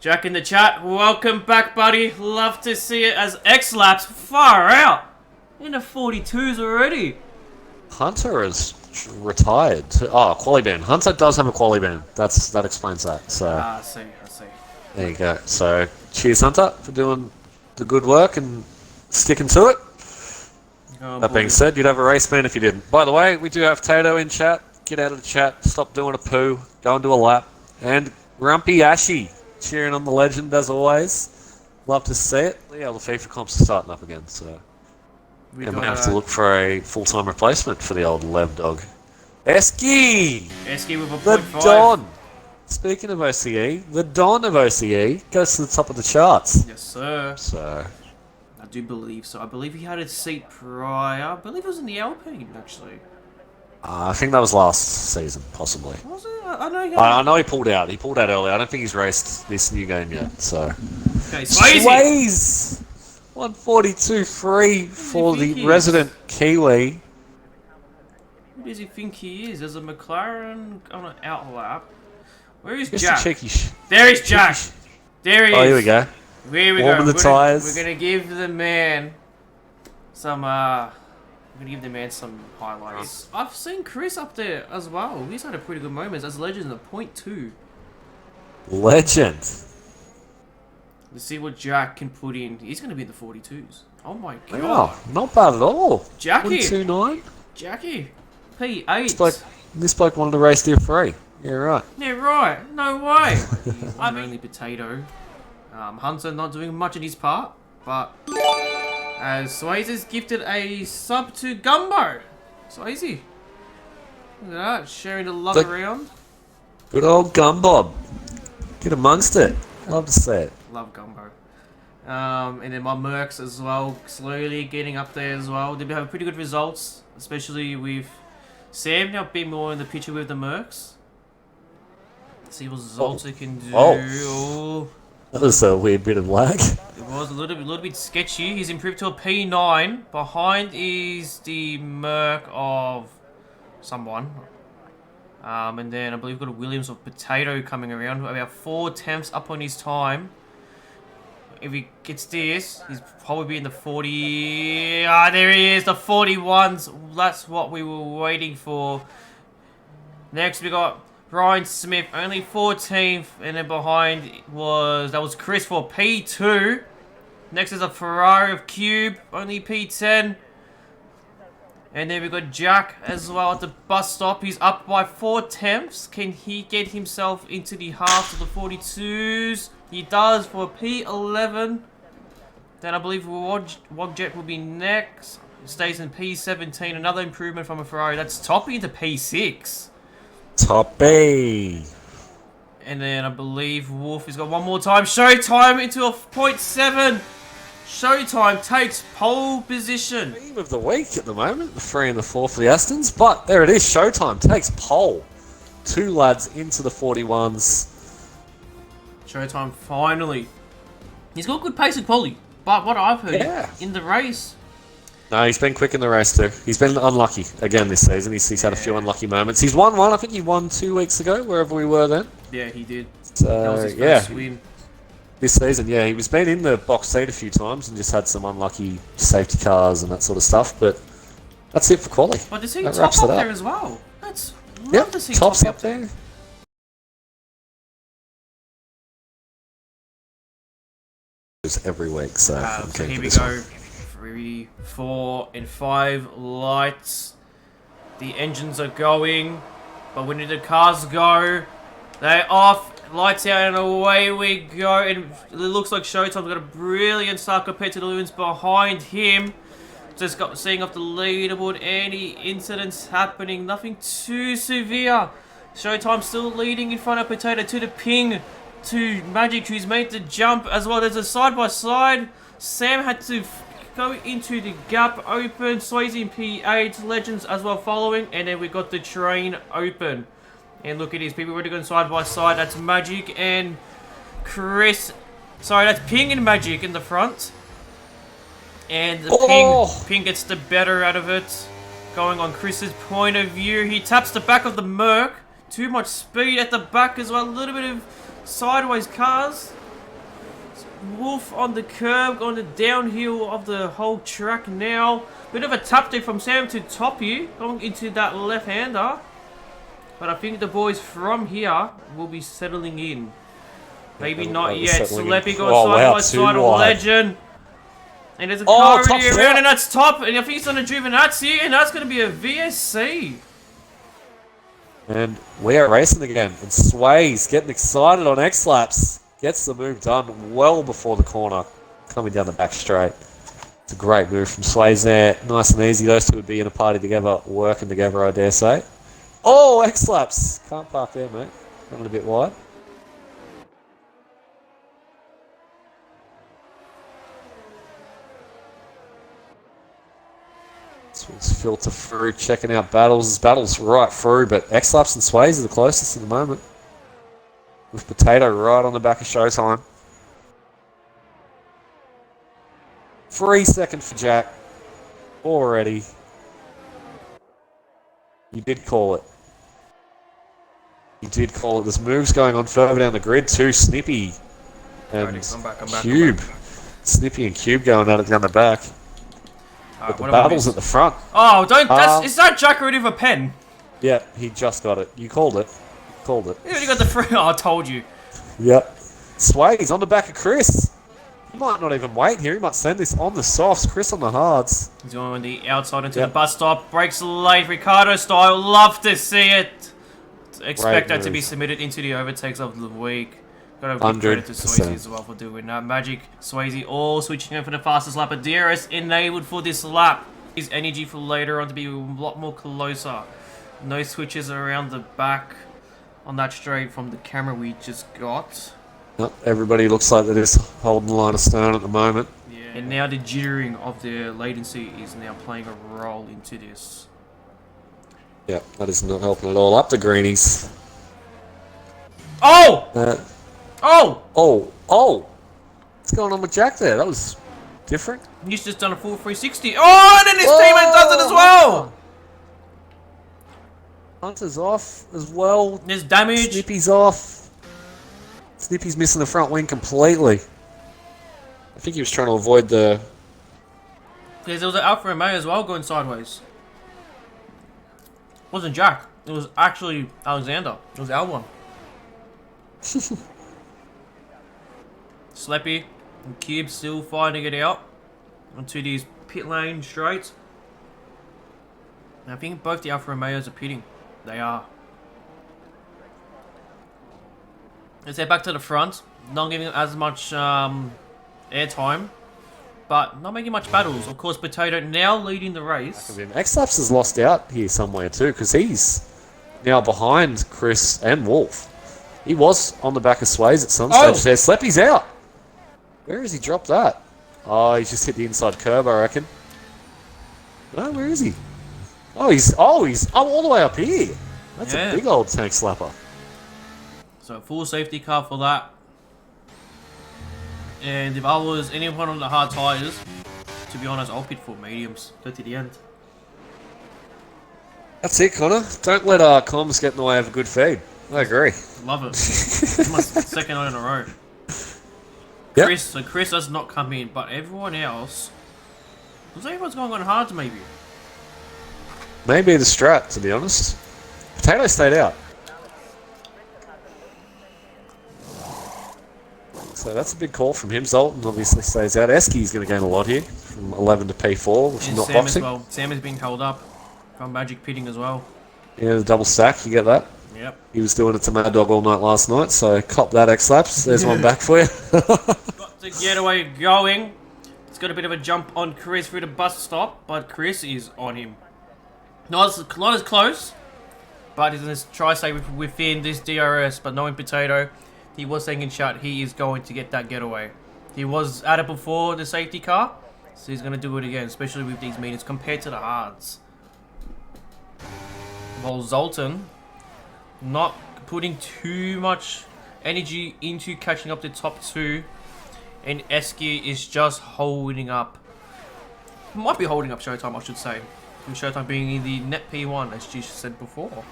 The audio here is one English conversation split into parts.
Jack in the chat, welcome back, buddy. Love to see it as X-Laps far out. In the 42s already. Hunter is retired. Oh, quali ban. Hunter does have a quali ban. That explains that. So I see. there you go. So cheers, Hunter, for doing the good work and sticking to it. Oh, that being said, you'd have a race ban if you didn't. By the way, we do have Tato in chat. Get out of the chat. Stop doing a poo. Go and do a lap. And Grumpy Ashy cheering on the legend as always. Love to see it. Yeah, the FIFA comps are starting up again, so we might have to look for a full-time replacement for the old Lev dog. Esky with a the 0.5. Don. Speaking of OCE, the Don of OCE goes to the top of the charts. Yes, sir. So I do believe so. I believe he had a seat prior. I believe it was in the Alpine, actually. I think that was last season, possibly. Was it? I know he had I know he pulled out. He pulled out early. I don't think he's raced this new game yet. So Okay, Swayze! 142.3 for the resident Kiwi. Who does he think he is? There's a McLaren on an outlap. Where is Just Jack? There is Jack! There he is! Oh, here we go. Here we Warming go. the tyres. We're gonna give the man some, highlights. I've seen Chris up there as well. He's had a pretty good moment as legend of 0.2. Legend. Let's see what Jack can put in. He's gonna be in the 42s. Oh my god. Wow, not bad at all. Jackie. 129. Jackie. P8. This bloke wanted to race tier 3. Yeah, right. Yeah, right. No way. I'm only potato. Hunter not doing much in his part, but as Swayze's gifted a sub to Gumbo. Swayze. Look at that, sharing the love around. Good old Gumbob. Get amongst it. Love to see it. Love Gumbo. And then my Mercs as well, slowly getting up there as well. They have pretty good results, especially with Sam now being more in the picture with the Mercs. See what results he can do. Oh. That was a weird bit of lag. It was a little bit sketchy. He's improved to a P9. Behind is the Merc of someone. And then I believe we've got a Williams of Potato coming around. About 4 attempts up on his time. If he gets this, he's probably in the 40... Ah, there he is, the 41s. That's what we were waiting for. Next we got Ryan Smith, only 14th. And then behind that was Chris for P2. Next is a Ferrari of Cube, only P10. And then we got Jack as well at the bus stop. He's up by 4 attempts. Can he get himself into the half of the 42s? He does for P11. Then I believe Wogjet will be next. Stays in P17. Another improvement from a Ferrari. That's Toppy into P6. Toppy. And then I believe Wolf has got one more time. Showtime into a 0.7. Showtime takes pole position. Team of the week at the moment, the 3 and the 4 for the Astons. But there it is, Showtime takes pole. 2 lads into the 41s. Showtime finally. He's got good pace and quality, but what I've heard in the race. No, he's been quick in the race too. He's been unlucky again this season. He's had a few unlucky moments. He's won one. I think he won 2 weeks ago, wherever we were then. Yeah, he did. So, that was his first win. This season, yeah, he was been in the box seat a few times and just had some unlucky safety cars and that sort of stuff. But that's it for quali. But to see Top up there as well. That's love to see Top's up there. Every week, so here we go. 3, 4, and 5 lights. The engines are going, but when the cars go, they're off. Lights out and away we go. And it looks like Showtime's got a brilliant start compared to the ones behind him. Just got seeing off the leaderboard. Any incidents happening? Nothing too severe. Showtime still leading in front of Potato to the ping to Magic, who's made the jump as well. There's a side-by-side. Sam had to go into the gap open. Swayze in P8. Legends as well following. And then we got the train open. And look at these people already going side by side. That's Magic and Chris. Sorry, that's Ping and Magic in the front. And the Ping gets the better out of it. Going on Chris's point of view. He taps the back of the Merc. Too much speed at the back as well. A little bit of sideways cars. Wolf on the curb, on the downhill of the whole track now. Bit of a tap there from Sam to top you, going into that left-hander. But I think the boys from here will be settling in. Maybe not yet. Sleppy going sideways side of Legend. And there's a car already around, and that's top. And I think it's on a Giovinazzi, and that's going to be a VSC. And we are racing again. And Sway's getting excited on X-Laps. Gets the move done well before the corner. Coming down the back straight. It's a great move from Sway's there. Nice and easy. Those two would be in a party together, working together, I dare say. Oh, X-Laps. Can't park there, mate. Running a bit wide. This one's filter through, checking out Battles. Battles right through, but X-Laps and Sways are the closest at the moment. With Potato right on the back of Showtime. 3 seconds for Jack. Already. You did call it. You did call it. There's moves going on further down the grid too. Snippy and Cube. Snippy and Cube going at it down the back. But the Battle's at the front. Oh, don't. Is that Jack already with a pen? Yeah, he just got it. You called it. Called it. He already got the free. Oh, I told you. Yep. Sway's on the back of Chris. He might not even wait here. He might send this on the softs. Chris on the hards. He's going on the outside into the bus stop. Breaks late. Ricardo style. Love to see it. Expect that to be submitted into the overtakes of the week. Got to give credit to Swayze as well for doing that. Magic, Swayze all switching in for the fastest lap. But DRS enabled for this lap. His energy for later on to be a lot more closer. No switches around the back on that straight from the camera we just got. Nope, everybody looks like they're just holding the line of stone at the moment. Yeah. And now the jittering of the latency is now playing a role into this. Yeah, that is not helping at all. Up the greenies. Oh! What's going on with Jack there? That was different. He's just done a full 360. Oh, and then his teammate does it as well! Hunter's off as well. There's damage. Snippy's off. Snippy's missing the front wing completely. I think he was trying to avoid the... Because there was an Alfa Romeo as well going sideways. It wasn't Jack. It was actually Alexander. It was L1. Sleppy and Cube still finding it out onto these pit lane straights. And I think both the Alfa Romeos are pitting. They are. Let's head back to the front. Not giving as much airtime, but not making much battles. Of course, Potato now leading the race. X-Laps has lost out here somewhere too, because he's now behind Chris and Wolf. He was on the back of Sways at some stage there. Sleppy's out. Where has he dropped that? Oh, he's just hit the inside curb, I reckon. No, where is he? He's all the way up here. That's a big old tank slapper. So full safety car for that. And if I was anyone on the hard tyres, to be honest, I'll pit for mediums. Go to the end. That's it, Connor. Don't let comms get in the way of a good feed. I agree. Love it. It's my second night in a row. Yep. Chris does not come in, but everyone else... Looks like everyone's going on hards, maybe. Maybe the strat, to be honest. Potato stayed out. So that's a big call from him. Zoltan obviously stays out. Eski's going to gain a lot here, from 11 to P4, which is not Sam boxing. as well. Sam is being held up from Magic pitting as well. Yeah, the double stack, you get that? Yep. He was doing it to Mad Dog all night last night, so cop that X-Laps. There's one back for you. Got the getaway going. It's got a bit of a jump on Chris through the bus stop, but Chris is on him. Not as close, but he's going to try to stay within this DRS, but knowing Potato, he was saying in chat he is going to get that getaway. He was at it before the safety car, so he's going to do it again, especially with these meters compared to the hards. While Zoltan not putting too much energy into catching up the top two, and Eski is just holding up. Might be holding up Showtime, I should say. With Showtime being in the net P1, as G said before.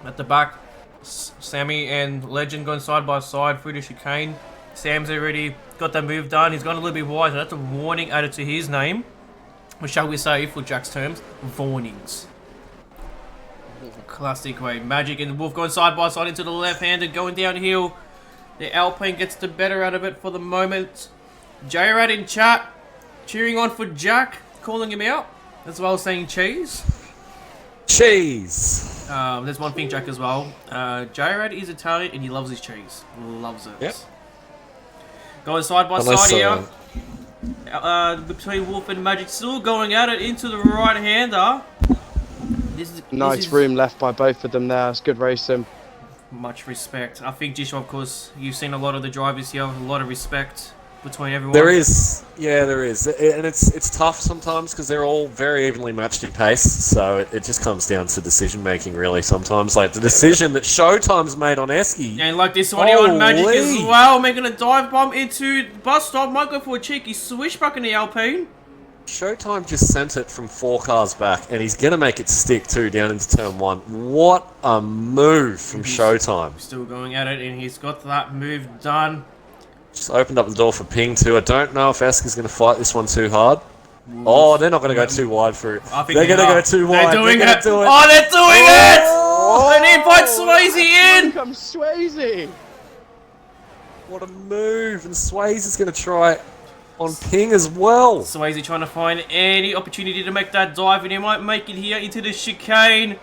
At the back, Sammy and Legend going side by side through the chicane. Sam's already got that move done. He's gone a little bit wide, so that's a warning added to his name. Or shall we say, for Jack's terms, warnings. Classic way. Magic and the Wolf going side by side into the left-handed, going downhill. The Alpine gets the better out of it for the moment. J-Rad in chat, cheering on for Jack, calling him out, as well as saying cheese. Cheese. There's one thing, Jack, as well. J-Rad is Italian and he loves his cheese. Loves it. Yep. Going side by side here. Between Wolf and Magic, still going at it into the right-hander. Nice room left by both of them there. It's good racing. Much respect. I think, Jisho, of course, you've seen a lot of the drivers here with a lot of respect between everyone. There is. Yeah, there is. And it's tough sometimes because they're all very evenly matched in pace. So it just comes down to decision making, really, sometimes. Like the decision that Showtime's made on Esky. And like this one here on Magic as well, making a dive bomb into bus stop. Might go for a cheeky switchback in the Alpine. Showtime just sent it from 4 cars back, and he's going to make it stick, too, down into turn 1. What a move from Showtime. Still going at it, and he's got that move done. Just opened up the door for Ping, too. I don't know if Eska's going to fight this one too hard. Oh, they're not going to go too wide for it. I think they're going to go too wide. They're doing it. Do it. Oh, they're doing it! And he invites Swayze in! Here comes Swayze! What a move. And Swayze is going to try on Ping as well. Swayze trying to find any opportunity to make that dive, and he might make it here into the chicane.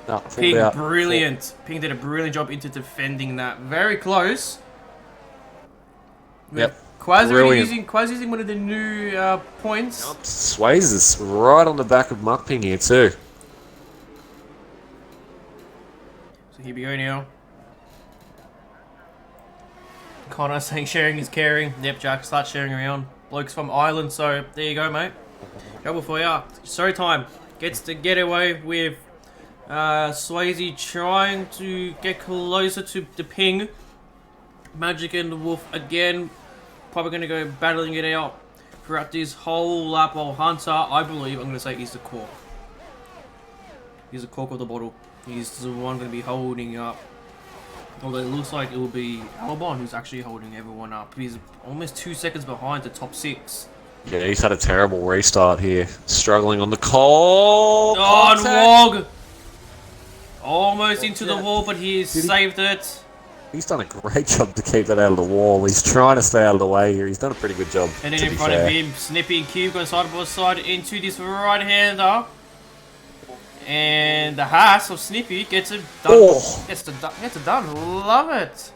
No, Ping, brilliant. Ping did a brilliant job into defending that. Very close. Yep. Quaz using one of the new points. Swayze is right on the back of Muck Ping here too. So here we go now. Connor saying sharing is caring. Yep, Jack, start sharing around. Blokes from Ireland, so there you go, mate. Trouble for ya. Showtime gets the getaway with Swayze trying to get closer to the Ping. Magic and the Wolf again, probably going to go battling it out throughout this whole lap. While Hunter, I believe, I'm going to say, is the cork. He's the cork of the bottle. He's the one going to be holding up. Although it looks like it will be Albon who's actually holding everyone up. He's almost 2 seconds behind the top 6. Yeah, he's had a terrible restart here. Struggling on the cold. Oh, and Wog! Almost into the wall, but he saved it. He's done a great job to keep that out of the wall. He's trying to stay out of the way here. He's done a pretty good job. And then in front of him, Snippy and Cube go side by side into this right-hander. And the Haas of Snippy gets it done. Oh. Gets it done. Love it.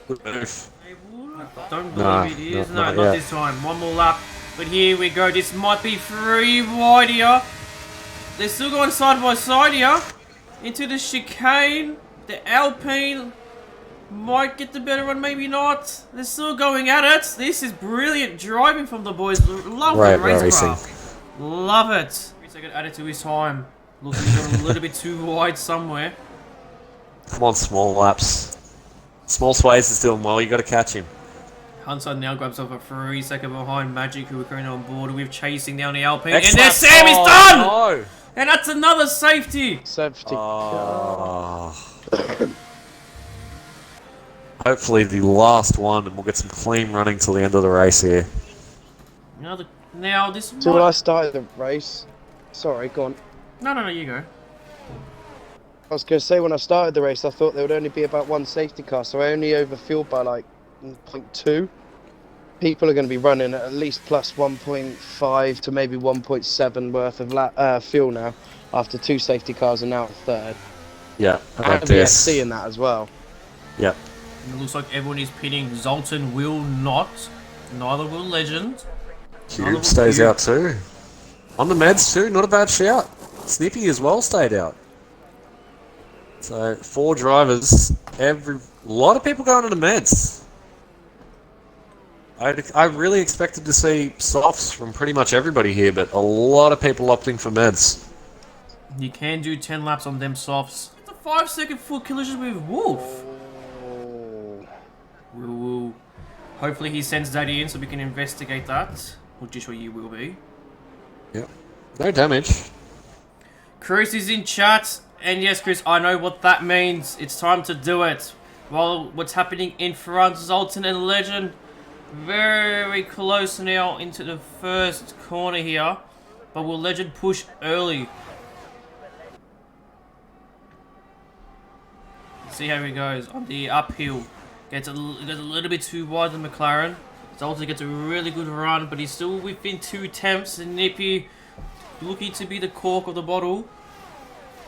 Good move. Don't believe it is. No, not this time. One more lap. But here we go. This might be 3 wide here. They're still going side by side here. Into the chicane. The Alpine might get the better one, maybe not. They're still going at it. This is brilliant driving from the boys. Love the racecraft. Love it. 3 second added to his time. Looks like he's got a little bit too wide somewhere. Come on, small laps. Small Swayze is doing well. You got to catch him. Hunter now grabs up a 3 second behind Magic, who are currently on board with chasing down the Alpine. Next and there's lap. Sam, he's done! No. And that's another safety. Safety. Hopefully the last one, and we'll get some clean running till the end of the race here. Now this. So when I started the race, sorry, go on. No, you go. I was going to say when I started the race, I thought there would only be about 1 safety car, so I only overfueled by like 0.2. People are going to be running at least plus 1.5 to maybe 1.7 worth of fuel now, after 2 safety cars and now a third. Yeah, and VSC in that as well. Yeah. And it looks like everyone is pitting. Zoltan will not. Neither will Legend. Cube stays out too. On the meds too, not a bad shout. Snippy as well stayed out. So 4 drivers, a lot of people going to the meds. I really expected to see softs from pretty much everybody here, but a lot of people opting for meds. You can do 10 laps on them softs. It's a 5 second full collision with Wolf. Woo. Hopefully he sends that in so we can investigate that. Which is what you will be. Yep. No damage. Cruz is in chat. And yes, Chris, I know what that means. It's time to do it. Well, what's happening in front, Zoltan and Legend. Very close now into the first corner here. But will Legend push early? See how he goes on the uphill. Gets a little bit too wide than McLaren. Zoltan gets a really good run, but he's still within 2 attempts. And Nippy looking to be the cork of the bottle.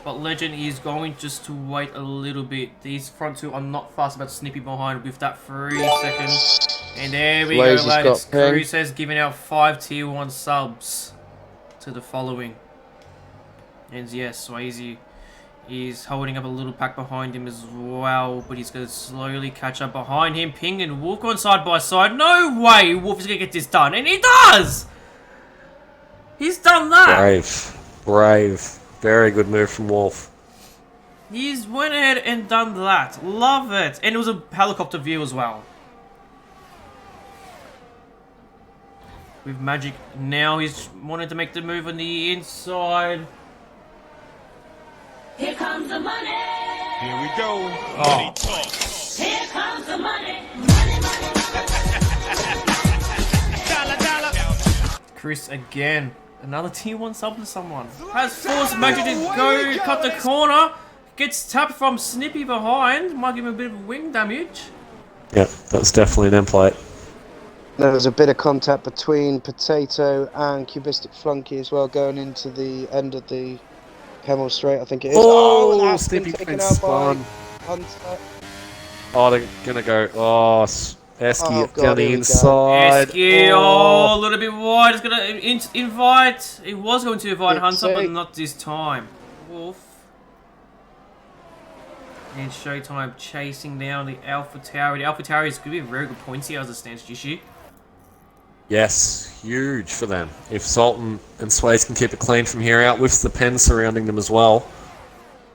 But Legend is going just to wait a little bit. These front two are not fast about Snippy behind with that 3 seconds. And there we go, lads. Cruz has given out 5 tier 1 subs to the following. And yes, Swayze is holding up a little pack behind him as well. But he's going to slowly catch up behind him. Ping and Wolf going side by side. No way Wolf is going to get this done. And he does! He's done that! Brave. Brave. Very good move from Wolf. He's went ahead and done that. Love it. And it was a helicopter view as well. With Magic now, he's wanted to make the move on the inside. Here comes the money. Here we go. Oh. Here comes the money. Money, money, Dollar, dollar. Chris again. Another tier 1 sub to someone. Has forced Magic to go cut the corner. Gets tapped from Snippy behind. Might give him a bit of wing damage. Yep, that's definitely an end plate. There was a bit of contact between Potato and Cubistic Flunky as well, going into the end of the Camel Straight, I think it is. Oh, that's been Snippy taken been out by spun. Hunter. Oh, they're gonna go. Oh, Esky Oh, God, down the here we go. inside. Esky, oh, a little bit wide. It's going to invite. It was going to invite It's Hunter, but safe. not this time. Wolf. And Showtime chasing down the Alpha Tower. The Alpha Tower is going to be a very good points here as it stands, Jishi. Yes, huge for them. If Sultan and Swayze can keep it clean from here out with the pen surrounding them as well.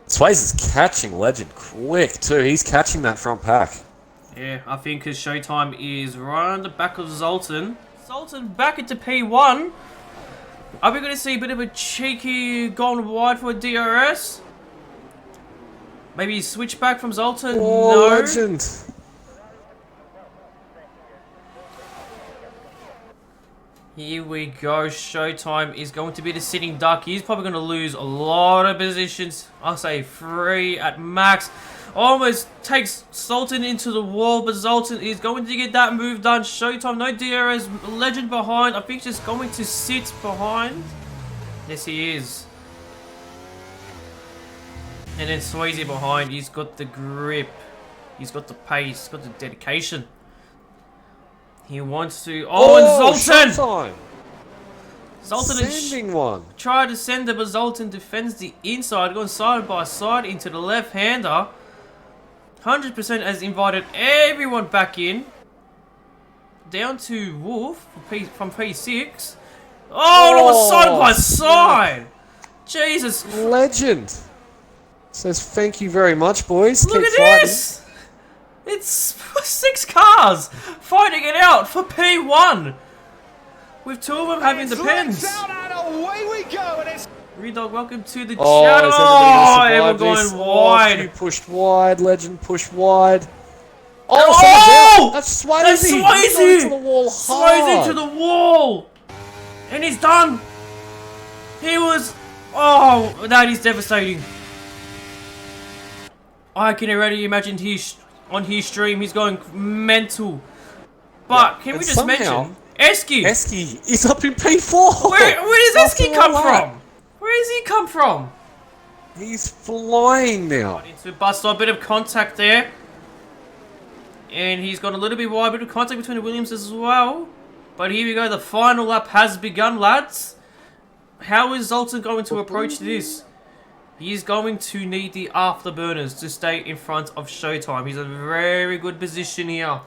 Swayze is catching Legend quick too. He's catching that front pack. Yeah, I think his Showtime is right on the back of Zoltan. Zoltan back into P1. Are we going to see a bit of a cheeky gone wide for a DRS? Maybe switch back from Zoltan? Oh, No. Legend. Here we go. Showtime is going to be the sitting duck. He's probably going to lose a lot of positions. I'll say 3 at max. Almost takes Zoltan into the wall, but Zoltan is going to get that move done. Showtime, no DRS. Legend behind. I think just going to sit behind. Yes, he is. And then Swayze behind. He's got the grip. He's got the pace. He's got the dedication. He wants to... Oh, and Zoltan! Showtime. Zoltan and Sending one. try to send it, but Zoltan defends the inside, going side by side into the left-hander. 100% has invited everyone back in. Down to Wolf from P6. Oh, side by side! Jesus. Legend. Says thank you very much, boys. Look Keep at fighting. this! It's 6 cars fighting it out for P1. With 2 of them having the pens. Away we go. And it's Redog, welcome to the Oh, channel. is Oh, everybody everyone gonna survive going this? Oh, wide. Few pushed wide. Legend pushed wide. Oh! someone's out. That's Swayze. That's He's Swayze! going to the wall Throws hard. into the wall. And he's done. He was... Oh, that is devastating. I can already imagine on his stream he's going mental. But can we and just somehow- mention... Esky. Esky is up in P4. Where does Esky After come all that. from? Where does he come from? He's flying now. Into bust a bit of contact there. And he's got a little bit wide, bit of contact between the Williams as well. But here we go, the final lap has begun, lads. How is Zoltan going to approach this? He's going to need the afterburners to stay in front of Showtime. He's in a very good position here.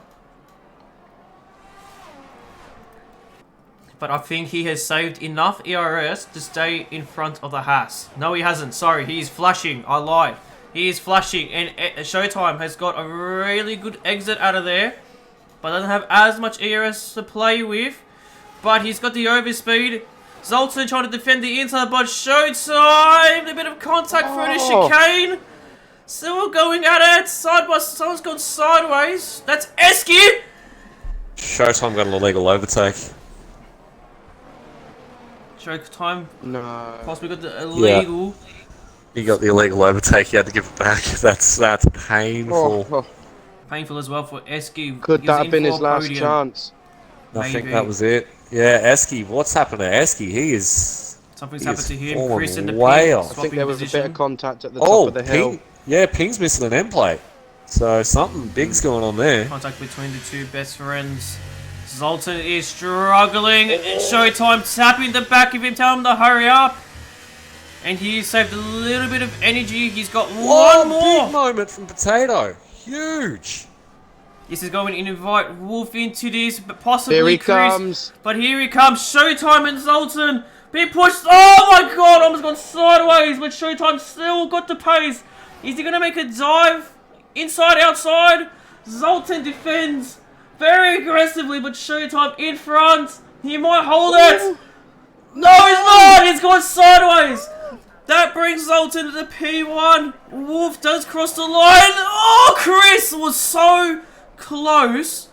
But I think he has saved enough ERS to stay in front of the Haas. No, he hasn't. Sorry, he is flashing. I lied. He is flashing. And Showtime has got a really good exit out of there. But doesn't have as much ERS to play with. But he's got the overspeed. Zoltan trying to defend the inside, but Showtime! A bit of contact through the chicane. Still going at it. Side by someone's gone sideways. That's Esky! Showtime got an illegal overtake. Showtime No. possibly got the illegal. He got the illegal overtake. He had to give it back. That's painful. Oh, Painful as well for Esky. could He was that have in been for his a last podium. chance? I think Maybe. that was it. Yeah, Esky. What's happened to Esky? He is. Something's He happened is to him. fallen Chris in the way pit, off. I think swapping there was a bit position. of contact at the top of the hill. Ping. Yeah, Ping's missing an end plate. So something big's going on there. Contact between the two best friends. Zoltan is struggling. Showtime tapping the back of him, telling him to hurry up. And he saved a little bit of energy. He's got one more. Big moment from Potato. Huge. This is going to invite Wolf into this, but possibly Here he Chris. comes. But here he comes. Showtime and Zoltan being pushed. Oh my god, almost gone sideways, but Showtime still got the pace. Is he going to make a dive? Inside, outside. Zoltan defends very aggressively, but Showtime in front. He might hold it. No, he's not. He's gone sideways. That brings Zoltan to the P1. Wolf does cross the line. Oh, Chris was so close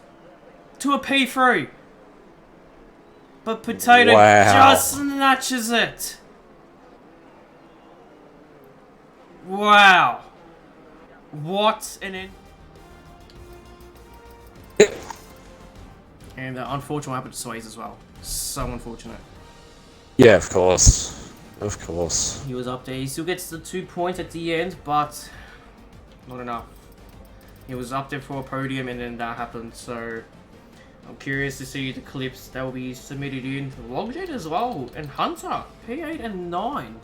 to a P3. But Potato Wow. just snatches it. Wow. What an end. And unfortunate what happened to Swayze as well. So unfortunate. Yeah, of course. Of course. He was up there. He still gets the 2 points at the end, but not enough. He was up there for a podium and then that happened, so I'm curious to see the clips that will be submitted in. Logjet as well, and Hunter, P8 and 9.